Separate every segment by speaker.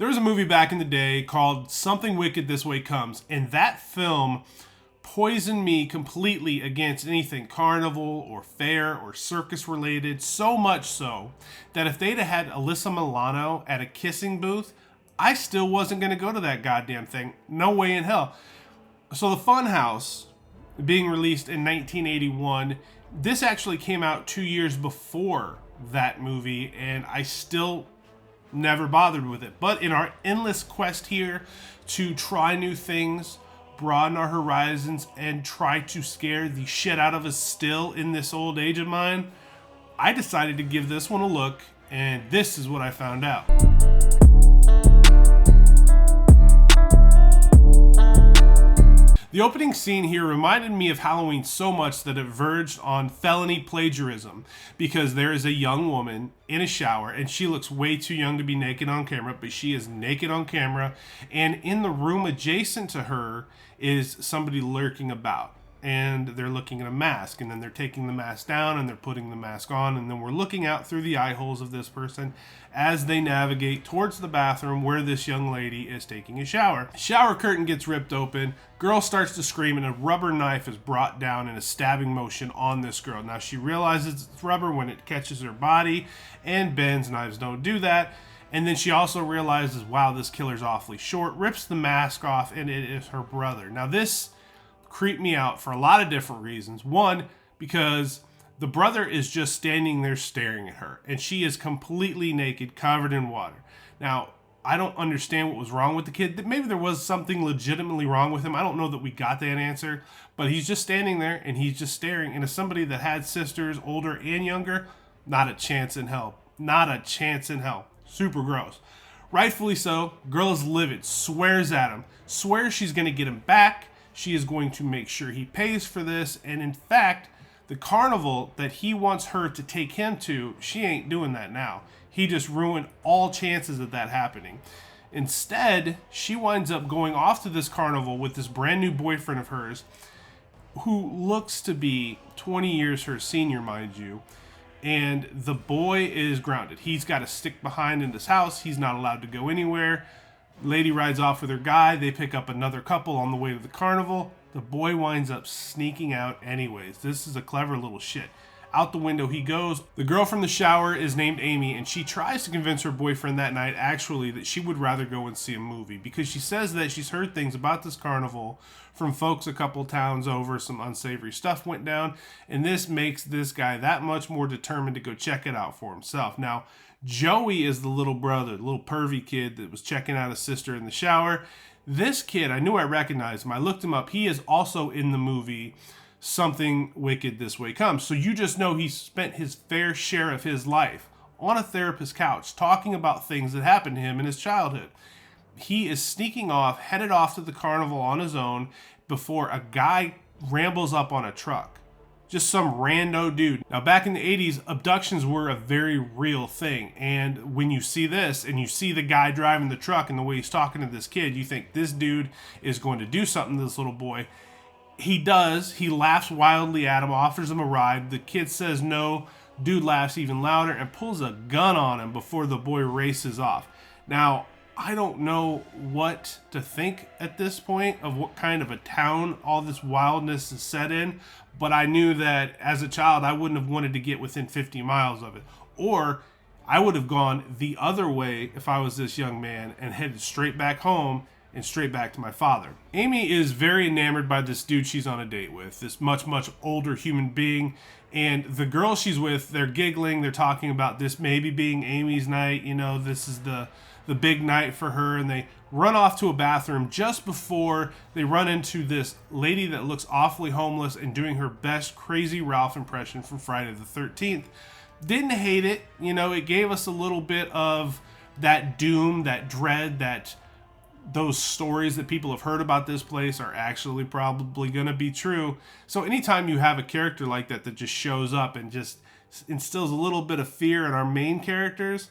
Speaker 1: There was a movie back in the day called Something Wicked This Way Comes, and that film poisoned me completely against anything carnival or fair or circus related, so much so that if they'd have had Alyssa Milano at a kissing booth, I still wasn't going to go to that goddamn thing. No way in hell. So the Funhouse, being released in 1981, this actually came out 2 years before that movie, and I still never bothered with it. But in our endless quest here to try new things, broaden our horizons, and try to scare the shit out of us still in this old age of mine, I decided to give this one a look, and this is what I found out. The opening scene here reminded me of Halloween so much that it verged on felony plagiarism, because there is a young woman in a shower and she looks way too young to be naked on camera, but she is naked on camera, and in the room adjacent to her is somebody lurking about, and they're looking at a mask, and then they're taking the mask down and they're putting the mask on, and then we're looking out through the eye holes of this person as they navigate towards the bathroom where this young lady is taking a shower. Shower curtain gets ripped open, girl starts to scream, and a rubber knife is brought down in a stabbing motion on this girl. Now she realizes it's rubber when it catches her body and bends. Knives don't do that. And then she also realizes, wow, this killer's awfully short, rips the mask off, and it is her brother. Now this creeped me out for a lot of different reasons. One, because the brother is just standing there staring at her, and she is completely naked, covered in water. Now, I don't understand what was wrong with the kid. Maybe there was something legitimately wrong with him. I don't know that we got that answer, but he's just standing there and he's just staring. And as somebody that had sisters, older and younger, not a chance in hell. Not a chance in hell. Super gross. Rightfully so. Girl is livid, swears at him, swears she's going to get him back. She is going to make sure he pays for this. And in fact, the carnival that he wants her to take him to, she ain't doing that now. He just ruined all chances of that happening. Instead, she winds up going off to this carnival with this brand new boyfriend of hers, who looks to be 20 years her senior, mind you. And the boy is grounded. He's got to stick behind in this house. He's not allowed to go anywhere. Lady rides off with her guy. They pick up another couple on the way to the carnival. The boy winds up sneaking out anyways. This is a clever little shit. Out the window he goes. The girl from the shower is named Amy, and she tries to convince her boyfriend that night actually that she would rather go and see a movie, because she says that she's heard things about this carnival from folks a couple towns over. Some unsavory stuff went down, and this makes this guy that much more determined to go check it out for himself. Now, Joey is the little brother, the little pervy kid that was checking out his sister in the shower. This kid, I knew I recognized him. I looked him up. He is also in the movie Something Wicked This Way Comes. So you just know he spent his fair share of his life on a therapist's couch talking about things that happened to him in his childhood. He is sneaking off, headed off to the carnival on his own before a guy rambles up on a truck. Just some rando dude. Now, back in the 80s, abductions were a very real thing. And when you see this and you see the guy driving the truck and the way he's talking to this kid, you think this dude is going to do something to this little boy. He does. He laughs wildly at him, offers him a ride. The kid says no. Dude laughs even louder and pulls a gun on him before the boy races off. Now, I don't know what to think at this point of what kind of a town all this wildness is set in, but I knew that as a child I wouldn't have wanted to get within 50 miles of it. Or I would have gone the other way if I was this young man and headed straight back home and straight back to my father. Amy is very enamored by this dude she's on a date with, this much, much older human being. And the girl she's with, they're giggling, they're talking about this maybe being Amy's night, you know, this is the big night for her, and they run off to a bathroom just before they run into this lady that looks awfully homeless and doing her best Crazy Ralph impression from Friday the 13th. Didn't hate it, you know, it gave us a little bit of that doom, that dread, that those stories that people have heard about this place are actually probably going to be true. So anytime you have a character like that that just shows up and just instills a little bit of fear in our main characters,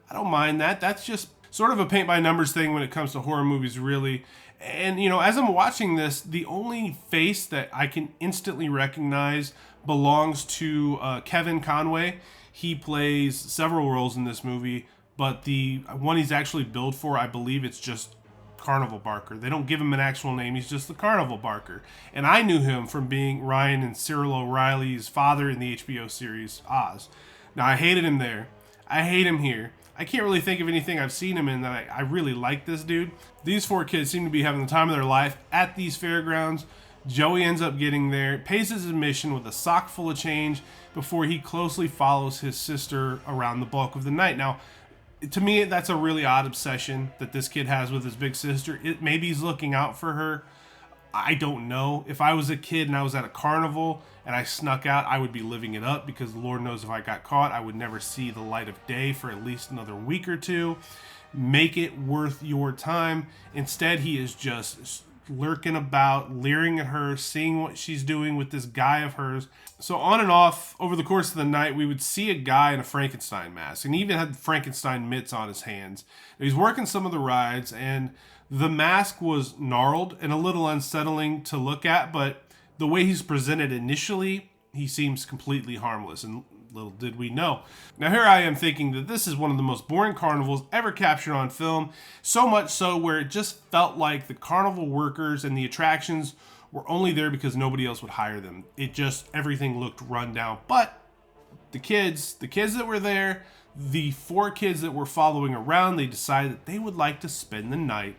Speaker 1: I don't mind that. That's just sort of a paint by numbers thing when it comes to horror movies, really. And, you know, as I'm watching this, the only face that I can instantly recognize belongs to Kevin Conway. He plays several roles in this movie. but the one he's actually billed for, I believe it's just Carnival Barker. They don't give him an actual name. He's just the Carnival Barker. And I knew him from being Ryan and Cyril O'Reilly's father in the HBO series Oz. Now, I hated him there. I hate him here. I can't really think of anything I've seen him in that I really like this dude. These 4 kids seem to be having the time of their life at these fairgrounds. Joey ends up getting there, pays his admission with a sock full of change before he closely follows his sister around the bulk of the night. Now, to me, that's a really odd obsession that this kid has with his big sister. Maybe he's looking out for her. I don't know. If I was a kid and I was at a carnival and I snuck out, I would be living it up, because Lord knows if I got caught, I would never see the light of day for at least another week or two. Make it worth your time. Instead, he is just lurking about, leering at her, seeing what she's doing with this guy of hers. So on and off, over the course of the night, we would see a guy in a Frankenstein mask, and he even had Frankenstein mitts on his hands. He's working some of the rides, and the mask was gnarled and a little unsettling to look at, but the way he's presented initially, he seems completely harmless, and little did we know. Now here I am thinking that this is one of the most boring carnivals ever captured on film, so much so where it just felt like the carnival workers and the attractions were only there because nobody else would hire them. It just, everything looked run down. But the kids that were there, the 4 kids that were following around, they decided that they would like to spend the night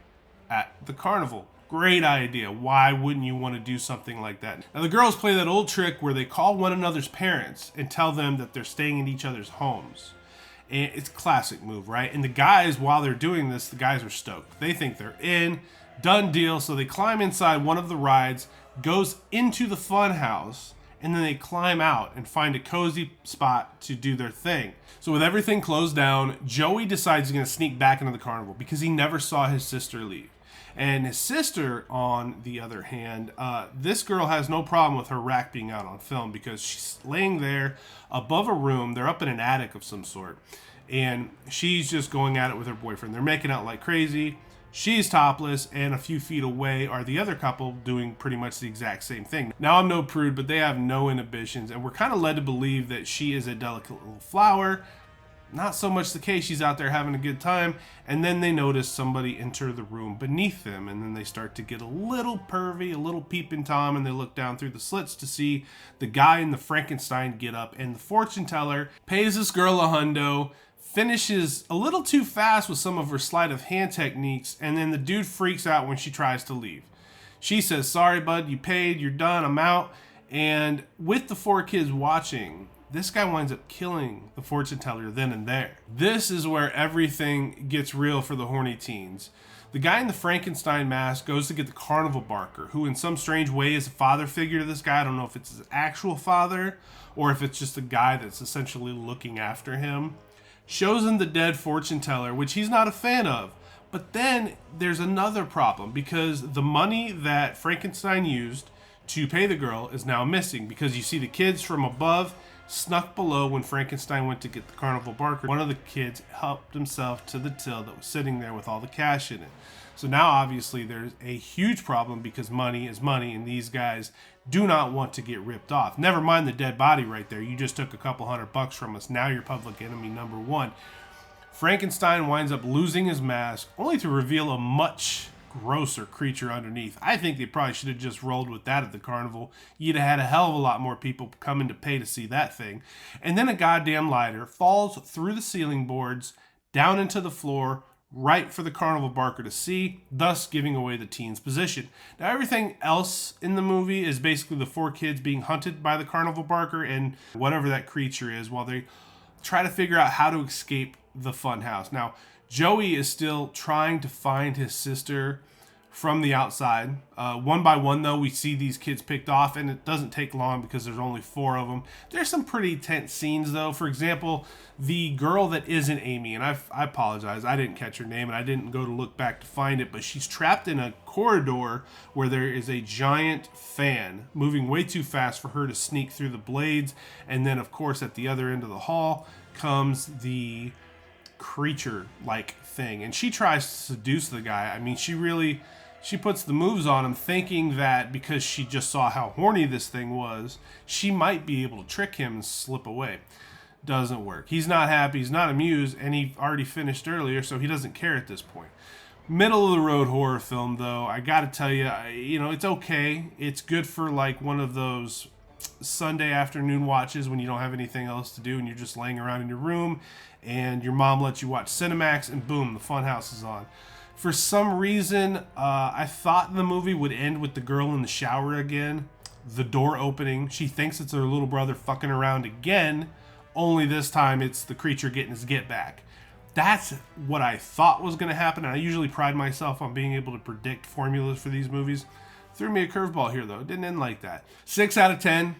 Speaker 1: at the carnival. Great idea. Why wouldn't you want to do something like that? Now, the girls play that old trick where they call one another's parents and tell them that they're staying in each other's homes. And it's a classic move, right? And the guys, while they're doing this, the guys are stoked. They think they're in, done deal. So they climb inside one of the rides, goes into the Funhouse, and then they climb out and find a cozy spot to do their thing. So with everything closed down, Joey decides he's going to sneak back into the carnival because he never saw his sister leave. And his sister, on the other hand, this girl has no problem with her rack being out on film because she's laying there above a room. They're up in an attic of some sort. And she's just going at it with her boyfriend. They're making out like crazy. She's topless, and a few feet away are the other couple doing pretty much the exact same thing. Now, I'm no prude, but they have no inhibitions, and we're kind of led to believe that she is a delicate little flower. Not so much the case. She's out there having a good time, and then they notice somebody enter the room beneath them, and then they start to get a little pervy, a little peeping Tom, and they look down through the slits to see the guy in the Frankenstein getup, and the fortune teller pays this girl a hundo, finishes a little too fast with some of her sleight of hand techniques, and then the dude freaks out when she tries to leave. She says, "Sorry, bud, you paid, you're done, I'm out." And with the 4 kids watching, this guy winds up killing the fortune teller then and there. This is where everything gets real for the horny teens. The guy in the Frankenstein mask goes to get the Carnival Barker, who in some strange way is a father figure to this guy. I don't know if it's his actual father or if it's just a guy that's essentially looking after him. Shows him the dead fortune teller, which he's not a fan of. But then there's another problem, because the money that Frankenstein used to pay the girl is now missing, because you see the kids from above snuck below when Frankenstein went to get the Carnival Barker. One of the kids helped himself to the till that was sitting there with all the cash in it. So now obviously there's a huge problem, because money is money, and these guys do not want to get ripped off. Never mind the dead body right there. You just took a couple $100 from us. Now you're public enemy number 1. Frankenstein winds up losing his mask, only to reveal a much grosser creature underneath. I think they probably should have just rolled with that at the carnival. You'd have had a hell of a lot more people coming to pay to see that thing. And then a goddamn lighter falls through the ceiling boards, down into the floor, right for the Carnival Barker to see, thus giving away the teen's position. Now, everything else in the movie is basically the 4 kids being hunted by the Carnival Barker and whatever that creature is, while they try to figure out how to escape the Funhouse. Now, Joey is still trying to find his sister from the outside. One by one, though, we see these kids picked off, and it doesn't take long because there's only 4 of them. There's some pretty tense scenes, though. For example, the girl that isn't Amy, and I apologize, I didn't catch her name, and I didn't go to look back to find it, but she's trapped in a corridor where there is a giant fan moving way too fast for her to sneak through the blades. And then, of course, at the other end of the hall comes the creature-like thing, and she tries to seduce the guy. I mean, she puts the moves on him, thinking that because she just saw how horny this thing was, she might be able to trick him and slip away. doesn't work. He's not happy, he's not amused, and he already finished earlier, so he doesn't care at this point. Middle of the road horror film, though, I gotta tell you, it's okay. It's good for like one of those Sunday afternoon watches when you don't have anything else to do and you're just laying around in your room and your mom lets you watch Cinemax and boom, the Funhouse is on. For some reason, I thought the movie would end with the girl in the shower again, the door opening. She thinks it's her little brother fucking around again, only this time it's the creature getting his get back. That's what I thought was going to happen, and I usually pride myself on being able to predict formulas for these movies. Threw me a curveball here, though. It didn't end like that. 6 out of 10,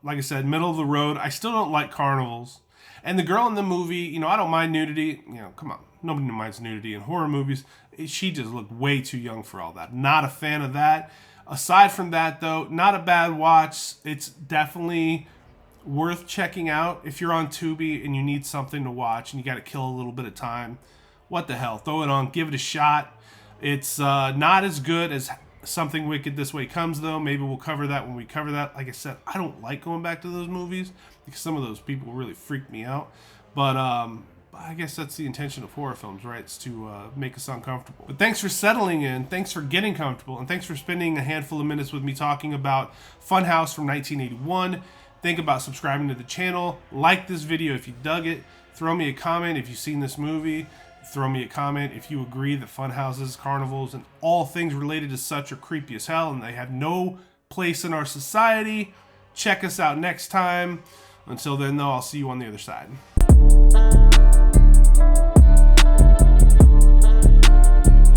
Speaker 1: like I said, middle of the road. I still don't like carnivals. And the girl in the movie, I don't mind nudity. Come on. Nobody minds nudity in horror movies. She just looked way too young for all that. Not a fan of that. Aside from that, though, not a bad watch. It's definitely worth checking out if you're on Tobe and you need something to watch and you got to kill a little bit of time. What the hell? Throw it on. Give it a shot. It's not as good as Something Wicked This Way Comes, though. Maybe we'll cover that when we cover that. Like I said, I don't like going back to those movies because some of those people really freak me out. But I guess that's the intention of horror films, right? It's to make us uncomfortable. But thanks for settling in. Thanks for getting comfortable. And thanks for spending a handful of minutes with me talking about Funhouse from 1981. Think about subscribing to the channel. Like this video if you dug it. Throw me a comment if you've seen this movie. Throw me a comment if you agree that funhouses, carnivals, and all things related to such are creepy as hell and they have no place in our society. Check us out next time. Until then, though, I'll see you on the other side.